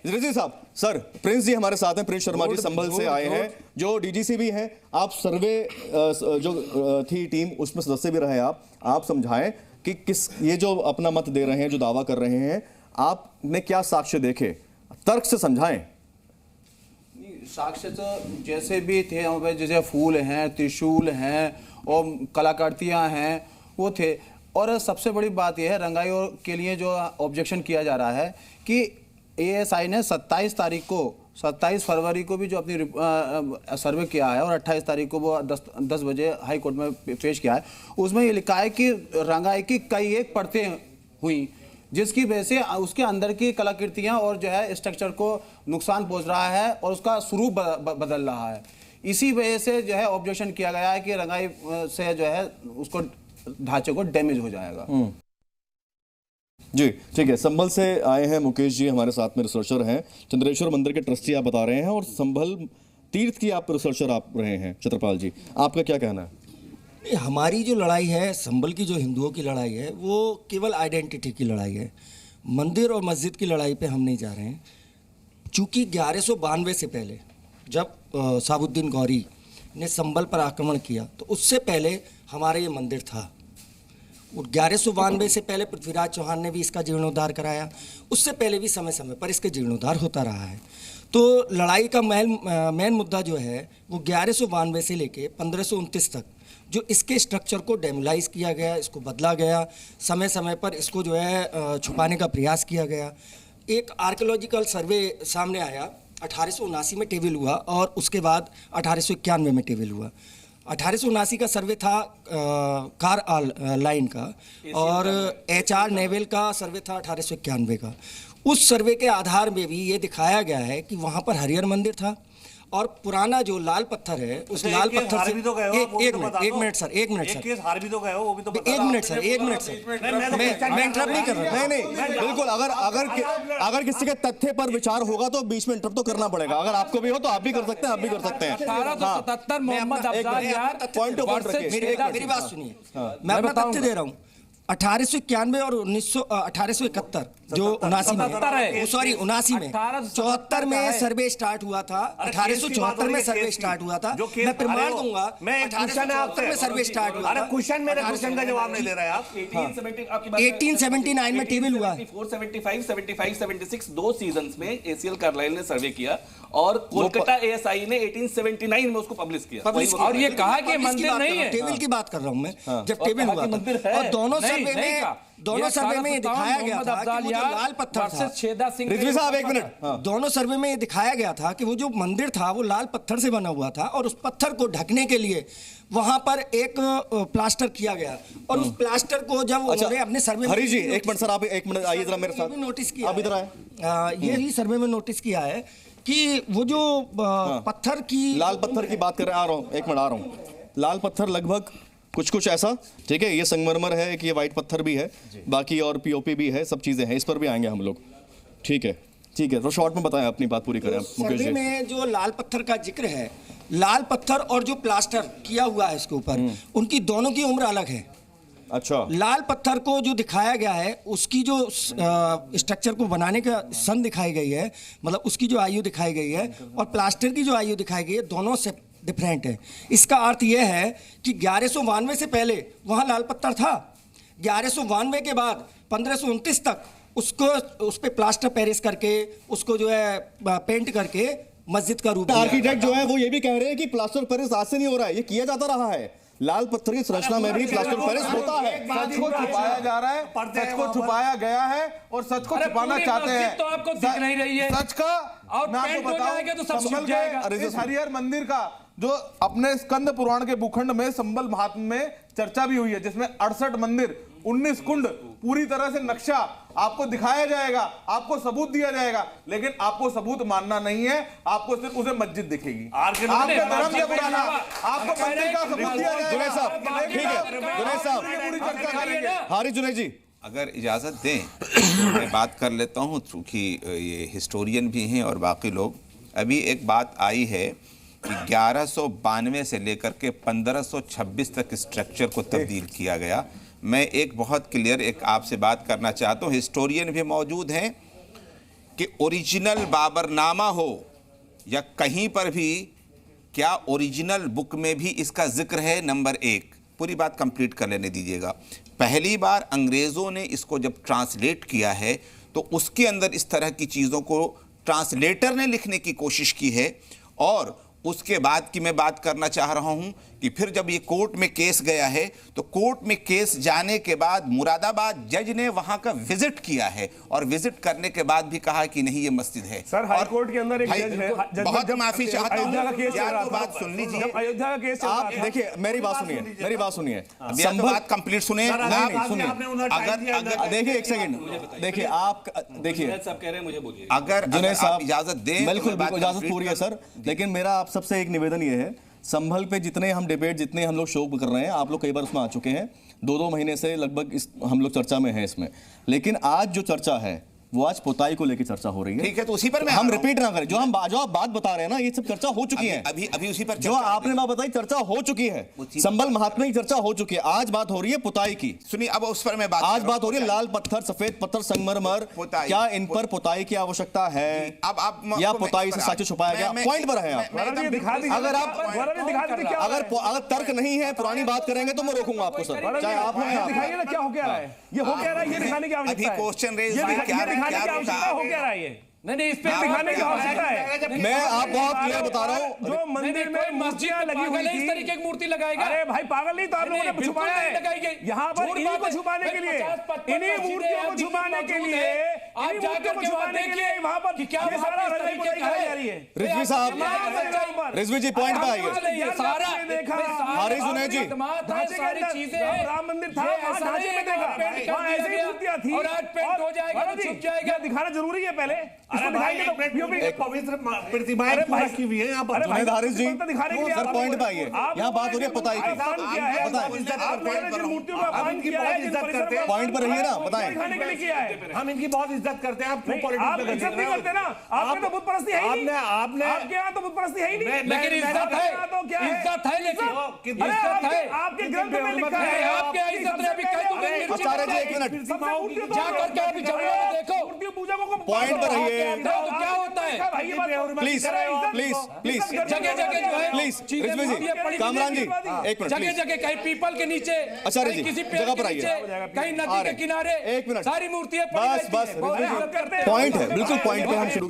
जी साहब, sir Prince जी हमारे साथ हैं, प्रिंस शर्मा जी संभल से आए हैं, जो डीजीसी भी हैं। आप सर्वे जो थी टीम उसमें सदस्य भी रहे, आप समझाएं कि किस ये जो अपना मत दे रहे हैं, जो दावा कर रहे हैं, आपने क्या साक्ष्य देखे, तर्क से समझाएं। साक्ष्य तो जैसे भी थे वहाँ पे, जैसे फूल हैं, त्रिशूल हैं और कलाकृतियाँ हैं, वो थे। और सबसे बड़ी बात यह है, रंगाई के लिए जो ऑब्जेक्शन किया जा रहा है कि एएसआई ने 27 फरवरी को भी जो अपनी सर्वे किया है और 28 तारीख को वो 10 बजे हाई कोर्ट में पेश किया है, उसमें ये लिखा है कि रंगाई की कई एक परतें हुई, जिसकी वजह से उसके अंदर की कलाकृतियां और जो है स्ट्रक्चर को नुकसान पहुंच रहा है और उसका स्वरूप बदल रहा है। इसी वजह से जो है ऑब्जेक्शन किया गया है कि रंगाई से जो है उसको ढांचे को डैमेज हो जाएगा। जी ठीक है, संभल से आए हैं मुकेश जी, हमारे साथ में रिसर्चर हैं। चंद्रेश्वर मंदिर के ट्रस्टी आप बता रहे हैं और संभल तीर्थ की आप रिसर्चर आप रहे हैं। छत्रपाल जी, आपका क्या कहना है? हमारी जो लड़ाई है, संभल की जो हिंदुओं की लड़ाई है, वो केवल आइडेंटिटी की लड़ाई है। मंदिर और मस्जिद की लड़ाई पे हम नहीं जा रहे हैं। चूँकि 1192 से पहले जब साबुद्दीन गौरी ने संभल पर आक्रमण किया, तो उससे पहले हमारा ये मंदिर था। और 1192 से पहले पृथ्वीराज चौहान ने भी इसका जीर्णोद्धार कराया। उससे पहले भी समय समय पर इसका जीर्णोद्धार होता रहा है। तो लड़ाई का मेन मुद्दा जो है वो 1192 से लेके 1529 तक जो इसके स्ट्रक्चर को डेमोलाइज किया गया, इसको बदला गया, समय समय पर इसको जो है छुपाने का प्रयास किया गया। एक आर्कियोलॉजिकल सर्वे सामने आया, 1879 में टेबल हुआ और उसके बाद 1891 में टेबल हुआ। 1879 का सर्वे था कार लाइन का और HR नेवल का सर्वे था 1891 का। उस सर्वे के आधार में भी ये दिखाया गया है कि वहाँ पर हरिहर मंदिर था और पुराना जो लाल पत्थर है उस लाल पत्थर से एक मिनट सर मैं इंटरप्ट नहीं कर रहा। नहीं बिल्कुल, अगर किसी के तथ्य पर विचार होगा तो बीच में इंटरप्ट तो करना पड़ेगा। अगर आपको भी हो तो आप भी कर सकते हैं, आप भी कर सकते हैं। 1877 मोहम्मद अफजाल यार पॉइंट टू पॉइंट रखिए। मेरी बात सुनिए, मैं अपना तथ्य दे रहा हूँ। 1891 और 1871 जो 79 में, सॉरी 79 में, 74 में सर्वे स्टार्ट हुआ था। 1874 में सर्वे स्टार्ट हुआ था। मैं प्रमाण दूंगा। मैं 1874 में सर्वे स्टार्ट हुआ था। मेरे क्वेश्चन का जवाब नहीं दे रहे आप। 1879 में टेबल हुआ। 75, 75, 76 दो सीजन्स में ACL कार्लाइल ने सर्वे किया और कोलकाता ASI ने 1879 में उसको पब्लिश किया और ये कहा कि मंदिर नहीं है। टेबल की बात कर रहा हूं मैं, जब टेबल हुआ था। और दोनों सर्वे में ये दिखाया गया था कि वो जो लाल पत्थर था, रिजवी साहब एक मिनट, दोनों सर्वे में ये दिखाया गया था कि वो जो मंदिर था वो लाल पत्थर से बना हुआ था और उस पत्थर को ढकने के लिए वहां पर एक प्लास्टर किया गया और उस प्लास्टर को जब उन्होंने अपने सर्वे में, हरी जी एक मिनट सर, आप एक मिनट आइए जरा मेरे साथ। नोटिस किया, आप इधर आए। यही सर्वे में नोटिस किया है कि वो जो पत्थर की, लाल पत्थर की बात कर रहे हैं, आ रहा हूँ एक मिनट, आ रहा हूँ। लाल पत्थर लगभग कुछ ऐसा, ठीक है, ये संगमरमर है कि ये वाइट पत्थर भी है, बाकी और POP भी है, सब चीजें हैं, इस पर भी आएंगे हम लोग। ठीक है तो शॉर्ट में बताएं, अपनी बात पूरी करें मुकेश जी। में जो लाल पत्थर का जिक्र है, लाल पत्थर और जो प्लास्टर किया हुआ है इसके ऊपर, उनकी दोनों की उम्र अलग है। अच्छा, लाल पत्थर को जो दिखाया गया है उसकी जो स्ट्रक्चर को बनाने का सन दिखाई गई है, मतलब उसकी जो आयु दिखाई गई है, और प्लास्टर की जो आयु दिखाई गई है, दोनों से डिफरेंट है। इसका अर्थ यह है कि 1192 से पहले वहाँ लाल पत्थर था, 1192 के बाद 1529 तक उसको उस पे प्लास्टर पेरिस करके उसको जो है पेंट करके मस्जिद का रूप। आर्किटेक्ट जो है वो ये भी कह रहे हैं कि प्लास्टर पेरिस आज से नहीं हो रहा है, ये किया जाता रहा है। लाल पत्थर की संरचना में भी प्लास्टर पेरिस होता है। सच को छुपाया जा रहा है, सच को छुपाया गया है और सच को छुपाना चाहते हैं। तो आपको दिख नहीं रही है सच का और मैं आपको बताऊं, तो सब संभल के इस हरिहर मंदिर का जो अपने स्कंद पुराण के भूखंड में संभल महात्म में चर्चा भी हुई है, जिसमें 68 मंदिर 19 कुंड पूरी तरह से नक्शा आपको दिखाया जाएगा, आपको सबूत दिया जाएगा, लेकिन आपको सबूत मानना नहीं है, आपको सिर्फ उसे मस्जिद दिखेगी। आपके धर्म से पुराना आपको मंदिर का सबूत दिया जाएगा। जुनैद साहब, ठीक है, जुनैद साहब पूरी चर्चा करेंगे। हारिस जुनैद जी, अगर इजाज़त दें तो मैं बात कर लेता हूँ, चूँकि ये हिस्टोरियन भी हैं और बाकी लोग। अभी एक बात आई है कि 1192 से लेकर के 1526 तक स्ट्रक्चर को तब्दील किया गया। मैं एक बहुत क्लियर एक आपसे बात करना चाहता हूँ, हिस्टोरियन भी मौजूद हैं, कि ओरिजिनल बाबरनामा हो या कहीं पर भी क्या ओरिजिनल बुक में भी इसका जिक्र है? नंबर एक, पूरी बात कंप्लीट कर लेने दीजिएगा। पहली बार अंग्रेज़ों ने इसको जब ट्रांसलेट किया है तो उसके अंदर इस तरह की चीज़ों को ट्रांसलेटर ने लिखने की कोशिश की है। और उसके बाद की मैं बात करना चाह रहा हूं कि फिर जब ये कोर्ट में केस गया है तो कोर्ट में केस जाने के बाद मुरादाबाद जज ने वहां का विजिट किया है और विजिट करने के बाद भी कहा कि नहीं ये मस्जिद है। सर हाई कोर्ट के अंदर एक भाई, जज है, बहुत माफी चाहता अयोध्या का केस हूं, चल या रहा तो था। बात सुन लीजिए। जब अयोध्या का केस चल रहा आप था। देखिए, मेरी बात सुनिए, मेरी बात सुनिए। अब या तो बात कंप्लीट सुने। सुनिए, अगर देखिए एक सेकंड, देखिए आप देखिए, सब कह रहे हैं, मुझे बोलिए। अगर जुनैद आप साहब इजाजत दें, बिल्कुल तो मैं बात बिल्कुल इजाजत कंप्लीट पूरी है कर- सर, लेकिन मेरा आप सबसे एक निवेदन ये है, संभल पे जितने हम डिबेट, जितने हम लोग शो कर रहे हैं, आप लोग कई बार उसमें आ चुके हैं, 2-2 महीने से लगभग हम लोग चर्चा में हैं इसमें। लेकिन आज जो चर्चा है वो आज पुताई को लेकर चर्चा हो रही है। ठीक है, तो उसी पर मैं हम आ रहा हूं। रिपीट ना करें, जो आप बात बता रहे हैं ना, ये सब चर्चा हो चुकी है। अभी उसी पर जो चर्चा आपने बात बताई चर्चा हो चुकी है, संभल महात्मा की चर्चा हो चुकी है। आज बात हो रही है पुताई की। सुनिए, अब उस पर मैं बात आज कर बात रहा हो रही है हूं। लाल पत्थर, सफेद पत्थर, संगमरमर, पुताई, क्या इन पर पुताई की आवश्यकता है? अब आप या पुताई से साक्ष्य छुपाया गया? पॉइंट पर है आप। गौरव जी दिखा दीजिए, अगर आप गौरव जी दिखा दीजिए क्या हो रहा है? अगर तर्क नहीं है, पुरानी बात करेंगे तो मैं रोकूंगा आपको सर, गौरव जी, चाहे आप हो या आप दिखाइए ना क्या हो क्या रहा है, ये हो क्या रहा है, ये दिखाने की आवश्यकता है। अभी क्वेश्चन रेज ये हुए, दिखाने क्या की आवश्यकता हो क्या रहा है? ये नहीं इस पे दिखाने की आवश्यकता है। मैं आप बहुत क्लियर बता रहा हूँ। जो मंदिर में मूर्तियां लगी हुई इस थी, तरीके की मूर्ति लगाएगा। अरे भाई पागल नहीं, तो आप लोगों ने बिल्कुल छुपाया नहीं लगाई है गई। यहाँ पर झूठ इन्हीं बात को है। छुपाने के लिए, 50-55 इन्हीं मस्जिदें मूर्तियों को हैं, छुपाने के मौजूद लिए, है। आप इन्हीं जाकर मूर्तियों को के वहाँ छुपाने के लिए देखिए वहाँ पर कि क्या ये वहाँ सारा पे इस रंगाई तरीके पुताई का कराई है। जा रही है। रिजवी साहब, रिजवी जी पॉइंट पे आइए। हारिस जुनैद जी, ढांचे के सारी अंदर चीजें जहाँ हैं। राम मंदिर था ये वहाँ ऐसा ढांचे नहीं में है देखा, कि पेंट कर वहाँ दिया ऐसे ही गया मूर्तियां थी और आज पेंट हो जाएगा तो गौरव जी, छुप जाएगा। ये दिखाना जरूरी है पहले, इसको दिखाएंगे तो पीओपी पवित्र प्रतिमाएं अरे पूरा भाई, की हुई है यहाँ पर। अरे भाई, जुनैद हारिस जी, दिखाने के लिए सर आप पॉइंट पे आइए। आप यहाँ बात हो रही है पुताई की। अपमान किया है, बताएं। आप लोगों ने जिन मूर्तियों का अपमान इनकी किया है, बहुत जिन इज्जत परिसर करते हैं। को पॉइंट पर रहिए ना, बताएं। दिखाने के लिए किया है। हम इनकी बहुत इज्जत करते हैं। आप क्यों नहीं, पॉलिटिक्स आप में इज्जत नहीं करते ना, आपने तो बुत परस्ती है ही नहीं। आपने आपके यहाँ तो बुत परस्ती है ही नहीं। लेकिन इज्जत है, इज्जत है लेकिन अरे इज्जत है। आपके ग्रंथ में लिखा है, आपके यहाँ इज्जत है, अभी कह दूंगा मिर्ची आचार्य जी, एक मिनट। जा करके अभी जमुना में देखो। मूर्तियों पूजा को पॉइंट पर रहिए। तो क्या होता है? भाई ये बात प्लीज प्लीज प्लीज जगह-जगह जो है प्लीज चीजें रिजवी ये जी, पड़ी कामरान जी, हुई एक मिनट जगह प्लीज। जगह कहीं पीपल के नीचे, आचार्य कहीं जी, किसी पेड़ जगह के पर आइए। नीचे, कहीं आ नदी रहे के किनारे, एक मिनट। सारी मूर्तियां पड़ी बस रहती बस हैं। बहुत रिजवी इज्जत करते जी, हैं। पॉइंट है, बिल्कुल पॉइंट पे हम शुरू